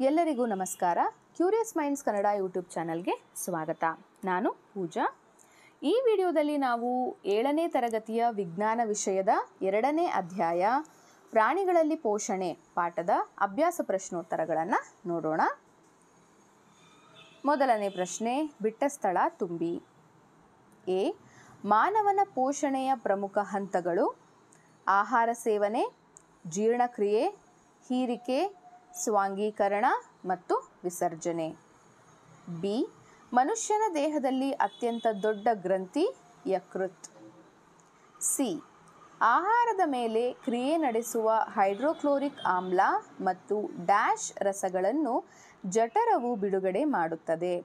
ಎಲ್ಲರಿಗೂ ನಮಸ್ಕಾರ. Curious minds Kannada YouTube ಚಾನಲ್ಗೆ ಸ್ವಾಗತ. ನಾನು ಪೂಜಾ. ಈ ವಿಡಿಯೋದಲ್ಲಿ ನಾವು 7ನೇ ತರಗತಿಯ ವಿಜ್ಞಾನ ವಿಷಯದ 2ನೇ ಅಧ್ಯಾಯ ಪ್ರಾಣಿಗಳಲ್ಲಿ ಪೋಷಣೆ ಪಾಠದ ಅಭ್ಯಾಸ ಪ್ರಶ್ನೋತ್ತರಗಳನ್ನು ನೋಡೋಣ. ಮೊದಲನೇ ಪ್ರಶ್ನೆ, ಬಿಟ್ಟ ಸ್ಥಳ ತುಂಬಿ. ಎ. ಮಾನವನ ಪೋಷಣೆಯ ಪ್ರಮುಖ ಹಂತಗಳು: ಆಹಾರ ಸೇವನೆ, ಜೀರ್ಣಕ್ರಿಯೆ, ಹೀರಿಕೆ, ಸ್ವಾಂಗೀಕರಣ ಮತ್ತು ವಿಸರ್ಜನೆ. ಬಿ. ಮನುಷ್ಯನ ದೇಹದಲ್ಲಿ ಅತ್ಯಂತ ದೊಡ್ಡ ಗ್ರಂಥಿ ಯಕೃತ್. ಸಿ. ಆಹಾರದ ಮೇಲೆ ಕ್ರಿಯೆ ನಡೆಸುವ ಹೈಡ್ರೋಕ್ಲೋರಿಕ್ ಆಮ್ಲ ಮತ್ತು ಡ್ಯಾಶ್ ರಸಗಳನ್ನು ಜಠರವು ಬಿಡುಗಡೆ ಮಾಡುತ್ತದೆ.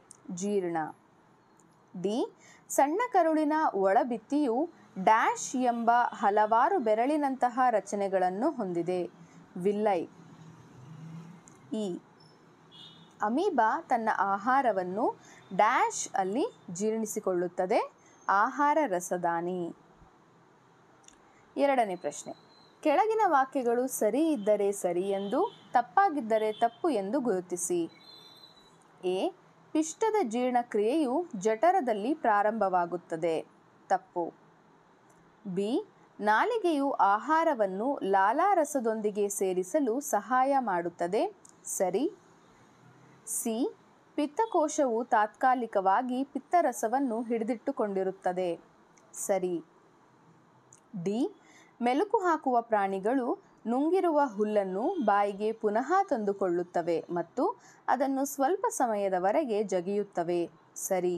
ಜೀರ್ಣ. ಡಿ. ಸಣ್ಣ ಕರುಳಿನ ಒಳಭಿತ್ತಿಯು ಡ್ಯಾಶ್ ಎಂಬ ಹಲವಾರು ಬೆರಳಿನಂತಹ ರಚನೆಗಳನ್ನು ಹೊಂದಿದೆ. ವಿಲ್ಲೈ. ಇ. ಅಮೀಬಾ ತನ್ನ ಆಹಾರವನ್ನು ಡ್ಯಾಶ್ ಅಲ್ಲಿ ಜೀರ್ಣಿಸಿಕೊಳ್ಳುತ್ತದೆ. ಆಹಾರ ರಸದಾನಿ. ಎರಡನೇ ಪ್ರಶ್ನೆ, ಕೆಳಗಿನ ವಾಕ್ಯಗಳು ಸರಿ ಇದ್ದರೆ ಸರಿ ಎಂದು, ತಪ್ಪಾಗಿದ್ದರೆ ತಪ್ಪು ಎಂದು ಗುರುತಿಸಿ. ಎ. ಪಿಷ್ಟದ ಜೀರ್ಣಕ್ರಿಯೆಯು ಜಠರದಲ್ಲಿ ಪ್ರಾರಂಭವಾಗುತ್ತದೆ. ತಪ್ಪು. ಬಿ. ನಾಲಿಗೆಯು ಆಹಾರವನ್ನು ಲಾಲಾರಸದೊಂದಿಗೆ ಸೇರಿಸಲು ಸಹಾಯ ಮಾಡುತ್ತದೆ. ಸರಿ. ಸಿ. ಪಿತ್ತಕೋಶವು ತಾತ್ಕಾಲಿಕವಾಗಿ ಪಿತ್ತರಸವನ್ನು ಹಿಡಿದಿಟ್ಟುಕೊಂಡಿರುತ್ತದೆ. ಸರಿ. ಡಿ. ಮೆಲುಕು ಹಾಕುವ ಪ್ರಾಣಿಗಳು ನುಂಗಿರುವ ಹುಲ್ಲನ್ನು ಬಾಯಿಗೆ ಪುನಃ ತಂದುಕೊಳ್ಳುತ್ತವೆ ಮತ್ತು ಅದನ್ನು ಸ್ವಲ್ಪ ಸಮಯದವರೆಗೆ ಜಗಿಯುತ್ತವೆ. ಸರಿ.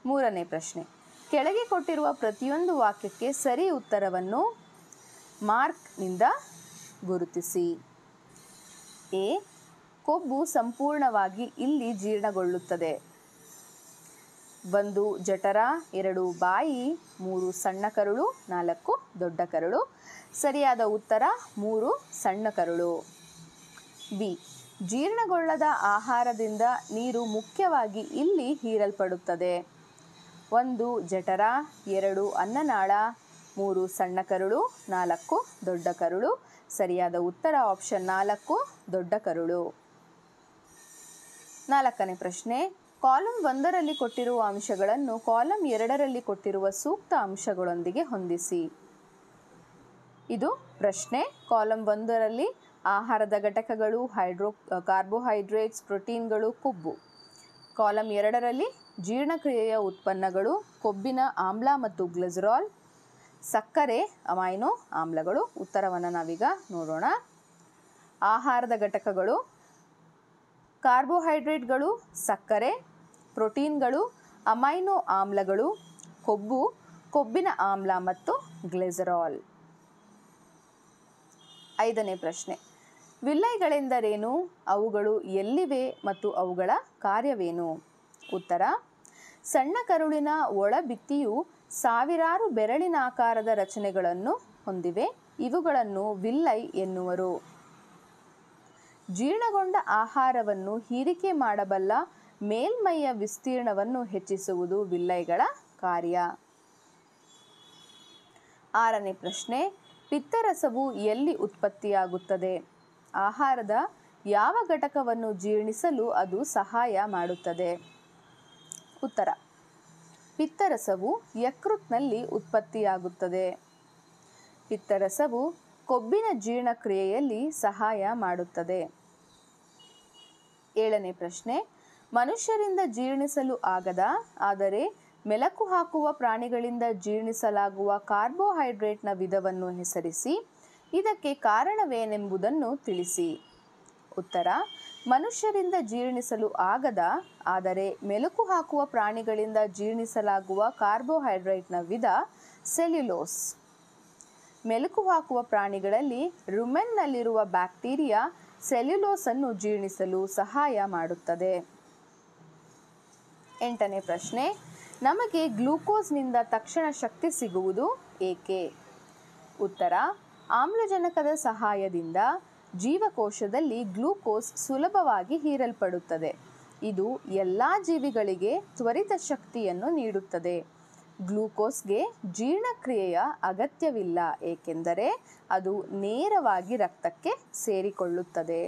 ಮೂರನೇ ಪ್ರಶ್ನೆ, ಕೆಳಗೆ ಕೊಟ್ಟಿರುವ ಪ್ರತಿಯೊಂದು ವಾಕ್ಯಕ್ಕೆ ಸರಿ ಉತ್ತರವನ್ನು ಮಾರ್ಕ್ನಿಂದ ಗುರುತಿಸಿ. ಎ. ಕೊಬ್ಬು ಸಂಪೂರ್ಣವಾಗಿ ಇಲ್ಲಿ ಜೀರ್ಣಗೊಳ್ಳುತ್ತದೆ. 1 ಜಠರ, 2 ಬಾಯಿ, 3 ಸಣ್ಣ ಕರುಳು, 4 ದೊಡ್ಡ ಕರುಳು. ಸರಿಯಾದ ಉತ್ತರ 3 ಸಣ್ಣ ಕರುಳು. ಬಿ. ಜೀರ್ಣಗೊಳ್ಳದ ಆಹಾರದಿಂದ ನೀರು ಮುಖ್ಯವಾಗಿ ಇಲ್ಲಿ ಹೀರಲ್ಪಡುತ್ತದೆ. 1 ಜಠರ, 2 ಅನ್ನನಾಳ, 3 ಸಣ್ಣ ಕರುಳು, 4 ದೊಡ್ಡ ಕರುಳು. ಸರಿಯಾದ ಉತ್ತರ ಆಪ್ಷನ್ 4 ದೊಡ್ಡ ಕರುಳು. 4ನೇ ಪ್ರಶ್ನೆ, ಕಾಲಮ್ 1ರಲ್ಲಿ ಕೊಟ್ಟಿರುವ ಅಂಶಗಳನ್ನು ಕಾಲಮ್ 2ರಲ್ಲಿ ಕೊಟ್ಟಿರುವ ಸೂಕ್ತ ಅಂಶಗಳೊಂದಿಗೆ ಹೊಂದಿಸಿ. ಇದು ಪ್ರಶ್ನೆ. ಕಾಲಮ್ 1ರಲ್ಲಿ ಆಹಾರದ ಘಟಕಗಳು ಕಾರ್ಬೋಹೈಡ್ರೇಟ್ಸ್, ಪ್ರೋಟೀನ್ಗಳು, ಕೊಬ್ಬು. ಕಾಲಮ್ 2ರಲ್ಲಿ ಜೀರ್ಣಕ್ರಿಯೆಯ ಉತ್ಪನ್ನಗಳು, ಕೊಬ್ಬಿನ ಆಮ್ಲ ಮತ್ತು ಗ್ಲಿಸರಾಲ್, ಸಕ್ಕರೆ, ಅಮೈನೋ ಆಮ್ಲಗಳು. ಉತ್ತರವನ್ನು ನಾವೀಗ ನೋಡೋಣ. ಆಹಾರದ ಘಟಕಗಳು: ಕಾರ್ಬೋಹೈಡ್ರೇಟ್ಗಳು, ಸಕ್ಕರೆ, ಪ್ರೋಟೀನ್ಗಳು, ಅಮೈನೋ ಆಮ್ಲಗಳು, ಕೊಬ್ಬು, ಕೊಬ್ಬಿನ ಆಮ್ಲ ಮತ್ತು ಗ್ಲಿಸರಾಲ್. 5ನೇ ಪ್ರಶ್ನೆ, ವಿಲ್ಲೈಗಳೆಂದರೇನು? ಅವುಗಳು ಎಲ್ಲಿವೆ ಮತ್ತು ಅವುಗಳ ಕಾರ್ಯವೇನು? ಉತ್ತರ: ಸಣ್ಣ ಕರುಳಿನ ಒಳಭಿತ್ತಿಯು ಸಾವಿರಾರು ಬೆರಳಿನಾಕಾರದ ರಚನೆಗಳನ್ನು ಹೊಂದಿವೆ. ಇವುಗಳನ್ನು ವಿಲ್ಲೈ ಎನ್ನುವರು. ಜೀರ್ಣಗೊಂಡ ಆಹಾರವನ್ನು ಹೀರಿಕೆ ಮಾಡಬಲ್ಲ ಮೇಲ್ಮೈಯ ವಿಸ್ತೀರ್ಣವನ್ನು ಹೆಚ್ಚಿಸುವುದು ವಿಲ್ಲೈಗಳ ಕಾರ್ಯ. 6ನೇ ಪ್ರಶ್ನೆ, ಪಿತ್ತರಸವು ಎಲ್ಲಿ ಉತ್ಪತ್ತಿಯಾಗುತ್ತದೆ? ಆಹಾರದ ಯಾವ ಘಟಕವನ್ನು ಜೀರ್ಣಿಸಲು ಅದು ಸಹಾಯ ಮಾಡುತ್ತದೆ? ಉತ್ತರ: ಪಿತ್ತರಸವು ಯಕೃತ್ನಲ್ಲಿ ಉತ್ಪತ್ತಿಯಾಗುತ್ತದೆ. ಪಿತ್ತರಸವು ಕೊಬ್ಬಿನ ಜೀರ್ಣಕ್ರಿಯೆಯಲ್ಲಿ ಸಹಾಯ ಮಾಡುತ್ತದೆ. 7ನೇ ಪ್ರಶ್ನೆ, ಮನುಷ್ಯರಿಂದ ಜೀರ್ಣಿಸಲು ಆಗದ ಆದರೆ ಮೆಲಕು ಹಾಕುವ ಪ್ರಾಣಿಗಳಿಂದ ಜೀರ್ಣಿಸಲಾಗುವ ಕಾರ್ಬೋಹೈಡ್ರೇಟ್ನ ವಿಧವನ್ನು ಹೆಸರಿಸಿ. ಇದಕ್ಕೆ ಕಾರಣವೇನೆಂಬುದನ್ನು ತಿಳಿಸಿ. ಉತ್ತರ: ಮನುಷ್ಯರಿಂದ ಜೀರ್ಣಿಸಲು ಆಗದ ಆದರೆ ಮೆಲುಕು ಹಾಕುವ ಪ್ರಾಣಿಗಳಿಂದ ಜೀರ್ಣಿಸಲಾಗುವ ಕಾರ್ಬೋಹೈಡ್ರೇಟ್ನ ವಿಧ ಸೆಲ್ಯುಲೋಸ್. ಮೆಲುಕು ಹಾಕುವ ಪ್ರಾಣಿಗಳಲ್ಲಿ ರುಮೆನ್ನಲ್ಲಿರುವ ಬ್ಯಾಕ್ಟೀರಿಯಾ ಸೆಲ್ಯುಲೋಸನ್ನು ಜೀರ್ಣಿಸಲು ಸಹಾಯ ಮಾಡುತ್ತದೆ. 8ನೇ ಪ್ರಶ್ನೆ, ನಮಗೆ ಗ್ಲೂಕೋಸ್ನಿಂದ ತಕ್ಷಣ ಶಕ್ತಿ ಸಿಗುವುದು ಏಕೆ? ಉತ್ತರ: ಆಮ್ಲಜನಕದ ಸಹಾಯದಿಂದ ಜೀವಕೋಶದಲ್ಲಿ ಗ್ಲೂಕೋಸ್ ಸುಲಭವಾಗಿ ಹೀರಲ್ಪಡುತ್ತದೆ. ಇದು ಎಲ್ಲ ಜೀವಿಗಳಿಗೆ ತ್ವರಿತ ಶಕ್ತಿಯನ್ನು ನೀಡುತ್ತದೆ. ಗ್ಲೂಕೋಸ್ಗೆ ಜೀರ್ಣಕ್ರಿಯೆಯ ಅಗತ್ಯವಿಲ್ಲ, ಏಕೆಂದರೆ ಅದು ನೇರವಾಗಿ ರಕ್ತಕ್ಕೆ ಸೇರಿಕೊಳ್ಳುತ್ತದೆ.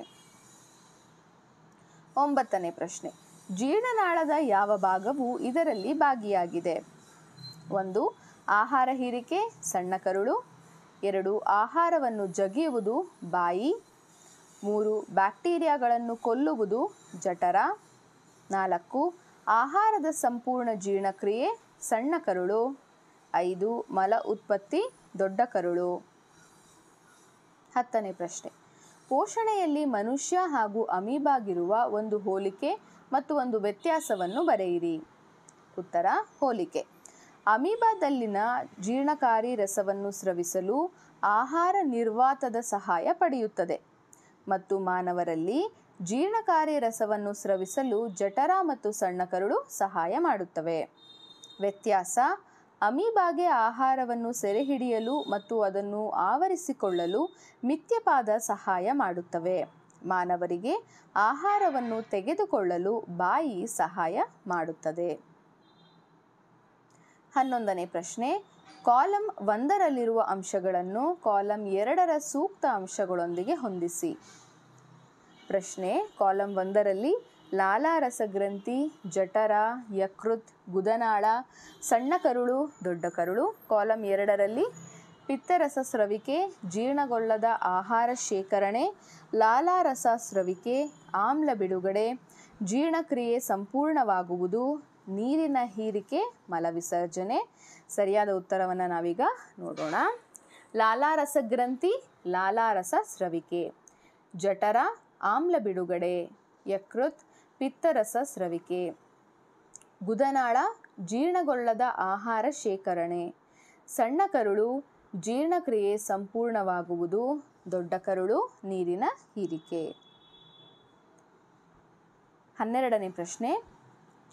9ನೇ ಪ್ರಶ್ನೆ, ಜೀರ್ಣನಾಳದ ಯಾವ ಭಾಗವು ಇದರಲ್ಲಿ ಭಾಗಿಯಾಗಿದೆ? 1. ಆಹಾರ ಹೀರಿಕೆ ಸಣ್ಣ ಕರುಳು. 2. ಆಹಾರವನ್ನು ಜಗಿಯುವುದು ಬಾಯಿ. 3. ಬ್ಯಾಕ್ಟೀರಿಯಾಗಳನ್ನು ಕೊಲ್ಲುವುದು ಜಠರ. 4. ಆಹಾರದ ಸಂಪೂರ್ಣ ಜೀರ್ಣಕ್ರಿಯೆ ಸಣ್ಣ ಕರುಳು. 5. ಮಲ ಉತ್ಪತ್ತಿ ದೊಡ್ಡ ಕರುಳು. 10ನೇ ಪ್ರಶ್ನೆ, ಪೋಷಣೆಯಲ್ಲಿ ಮನುಷ್ಯ ಹಾಗೂ ಅಮೀಬಾಗಿರುವ ಒಂದು ಹೋಲಿಕೆ ಮತ್ತು ಒಂದು ವ್ಯತ್ಯಾಸವನ್ನು ಬರೆಯಿರಿ. ಉತ್ತರ: ಹೋಲಿಕೆ. ಅಮೀಬಾದಲ್ಲಿನ ಜೀರ್ಣಕಾರಿ ರಸವನ್ನು ಸ್ರವಿಸಲು ಆಹಾರ ನಿರ್ವಾತದ ಸಹಾಯ ಪಡೆಯುತ್ತದೆ ಮತ್ತು ಮಾನವರಲ್ಲಿ ಜೀರ್ಣಕಾರಿ ರಸವನ್ನು ಸ್ರವಿಸಲು ಜಠರ ಮತ್ತು ಸಣ್ಣ ಕರುಳು ಸಹಾಯ ಮಾಡುತ್ತವೆ. ವ್ಯತ್ಯಾಸ: ಅಮೀಬಾಗೆ ಆಹಾರವನ್ನು ಸೆರೆಹಿಡಿಯಲು ಮತ್ತು ಅದನ್ನು ಆವರಿಸಿಕೊಳ್ಳಲು ಮಿಥ್ಯಪಾದ ಸಹಾಯ ಮಾಡುತ್ತವೆ. ಮಾನವರಿಗೆ ಆಹಾರವನ್ನು ತೆಗೆದುಕೊಳ್ಳಲು ಬಾಯಿ ಸಹಾಯ ಮಾಡುತ್ತದೆ. 11ನೇ ಪ್ರಶ್ನೆ, ಕಾಲಂ 1ರಲ್ಲಿರುವ ಅಂಶಗಳನ್ನು ಕಾಲಂ 2ರ ಸೂಕ್ತ ಅಂಶಗಳೊಂದಿಗೆ ಹೊಂದಿಸಿ. ಪ್ರಶ್ನೆ, ಕಾಲಂ 1ರಲ್ಲಿ ಲಾಲಾರಸಗ್ರಂಥಿ, ಜಠರ, ಯಕೃತ್, ಗುದನಾಳ, ಸಣ್ಣ ಕರುಳು, ದೊಡ್ಡ ಕರುಳು. ಕಾಲಂ 2ರಲ್ಲಿ ಪಿತ್ತರಸ ಸ್ರವಿಕೆ, ಜೀರ್ಣಗೊಳ್ಳದ ಆಹಾರ ಶೇಖರಣೆ, ಲಾಲಾರಸ ಸ್ರವಿಕೆ, ಆಮ್ಲ ಬಿಡುಗಡೆ, ಜೀರ್ಣಕ್ರಿಯೆ ಸಂಪೂರ್ಣವಾಗುವುದು, ನೀರಿನ ಹೀರಿಕೆ, ಮಲವಿಸರ್ಜನೆ. ಸರಿಯಾದ ಉತ್ತರವನ್ನು ನಾವೀಗ ನೋಡೋಣ. ಲಾಲಾರಸಗ್ರಂಥಿ ಲಾಲಾರಸ ಸ್ರವಿಕೆ, ಜಠರ ಆಮ್ಲ ಬಿಡುಗಡೆ, ಯಕೃತ್ ಪಿತ್ತರಸ ಸ್ರವಿಕೆ, ಗುದನಾಳ ಜೀರ್ಣಗೊಳ್ಳದ ಆಹಾರ ಶೇಖರಣೆ, ಸಣ್ಣ ಕರುಳು ಜೀರ್ಣಕ್ರಿಯೆ ಸಂಪೂರ್ಣವಾಗುವುದು, ದೊಡ್ಡ ಕರುಳು ನೀರಿನ ಹೀರಿಕೆ. 12ನೇ ಪ್ರಶ್ನೆ,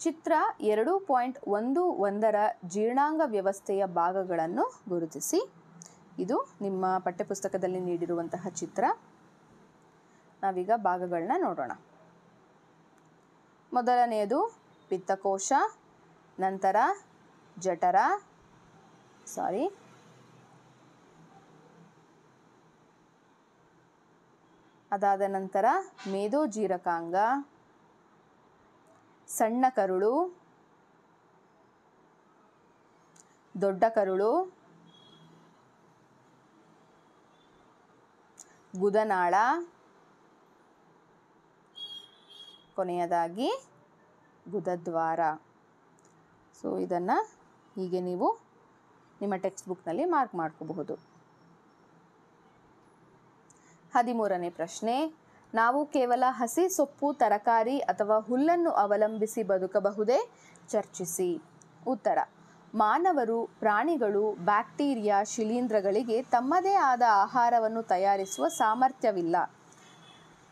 ಚಿತ್ರ 2.11ರ ಜೀರ್ಣಾಂಗ ವ್ಯವಸ್ಥೆಯ ಭಾಗಗಳನ್ನು ಗುರುತಿಸಿ. ಇದು ನಿಮ್ಮ ಪಠ್ಯಪುಸ್ತಕದಲ್ಲಿ ನೀಡಿರುವಂತಹ ಚಿತ್ರ. ನಾವೀಗ ಭಾಗಗಳನ್ನ ನೋಡೋಣ. ಮೊದಲನೆಯದು ಪಿತ್ತಕೋಶ, ನಂತರ ಜಠರ, ಅದಾದ ನಂತರ ಮೇದೋಜೀರಕಾಂಗ, ಸಣ್ಣ ಕರುಳು, ದೊಡ್ಡ ಕರುಳು, ಗುದನಾಳ, ಕೊನೆಯದಾಗಿ ಗುದದ್ವಾರ. ಸೊ ಇದನ್ನು ಹೀಗೆ ನೀವು ನಿಮ್ಮ ಟೆಕ್ಸ್ಟ್ ಬುಕ್ನಲ್ಲಿ ಮಾರ್ಕ್ ಮಾಡ್ಕೋಬಹುದು. 13ನೇ ಪ್ರಶ್ನೆ, ನಾವು ಕೇವಲ ಹಸಿ ಸೊಪ್ಪು, ತರಕಾರಿ ಅಥವಾ ಹುಲ್ಲನ್ನು ಅವಲಂಬಿಸಿ ಬದುಕಬಹುದೇ? ಚರ್ಚಿಸಿ. ಉತ್ತರ: ಮಾನವರು, ಪ್ರಾಣಿಗಳು, ಬ್ಯಾಕ್ಟೀರಿಯಾ, ಶಿಲೀಂಧ್ರಗಳಿಗೆ ತಮ್ಮದೇ ಆದ ಆಹಾರವನ್ನು ತಯಾರಿಸುವ ಸಾಮರ್ಥ್ಯವಿಲ್ಲ.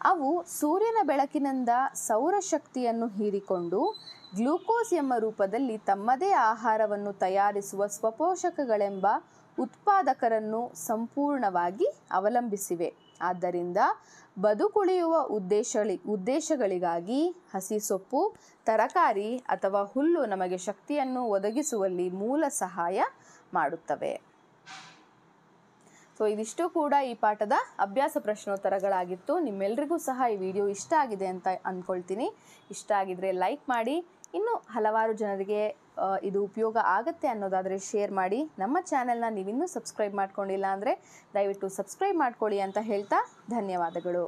ಅವು ಸೂರ್ಯನ ಬೆಳಕಿನಿಂದ ಸೌರಶಕ್ತಿಯನ್ನು ಹೀರಿಕೊಂಡು ಗ್ಲೂಕೋಸ್ ಎಂಬ ರೂಪದಲ್ಲಿ ತಮ್ಮದೇ ಆಹಾರವನ್ನು ತಯಾರಿಸುವ ಸ್ವಪೋಷಕಗಳೆಂಬ ಉತ್ಪಾದಕರನ್ನು ಸಂಪೂರ್ಣವಾಗಿ ಅವಲಂಬಿಸಿವೆ. ಆದ್ದರಿಂದ ಬದುಕುಳಿಯುವ ಉದ್ದೇಶಗಳಿಗಾಗಿ ಹಸಿ ಸೊಪ್ಪು, ತರಕಾರಿ ಅಥವಾ ಹುಲ್ಲು ನಮಗೆ ಶಕ್ತಿಯನ್ನು ಒದಗಿಸುವಲ್ಲಿ ಮೂಲ ಸಹಾಯ ಮಾಡುತ್ತವೆ. ಸೊ ಇದಿಷ್ಟು ಕೂಡ ಈ ಪಾಠದ ಅಭ್ಯಾಸ ಪ್ರಶ್ನೋತ್ತರಗಳಾಗಿತ್ತು. ನಿಮ್ಮೆಲ್ರಿಗೂ ಸಹ ಈ ವಿಡಿಯೋ ಇಷ್ಟ ಆಗಿದೆ ಅಂತ ಅಂದ್ಕೊಳ್ತೀನಿ. ಇಷ್ಟ ಆಗಿದ್ರೆ ಲೈಕ್ ಮಾಡಿ, ಇನ್ನೂ ಹಲವಾರು ಜನರಿಗೆ ಇದು ಉಪಯೋಗ ಆಗುತ್ತೆ ಅನ್ನೋದಾದರೆ ಶೇರ್ ಮಾಡಿ. ನಮ್ಮ ಚಾನೆಲ್ನ ನೀವಿನ್ನೂ ಸಬ್ಸ್ಕ್ರೈಬ್ ಮಾಡ್ಕೊಂಡಿಲ್ಲ ಅಂದರೆ ದಯವಿಟ್ಟು ಸಬ್ಸ್ಕ್ರೈಬ್ ಮಾಡ್ಕೊಳ್ಳಿ ಅಂತ ಹೇಳ್ತಾ ಧನ್ಯವಾದಗಳು.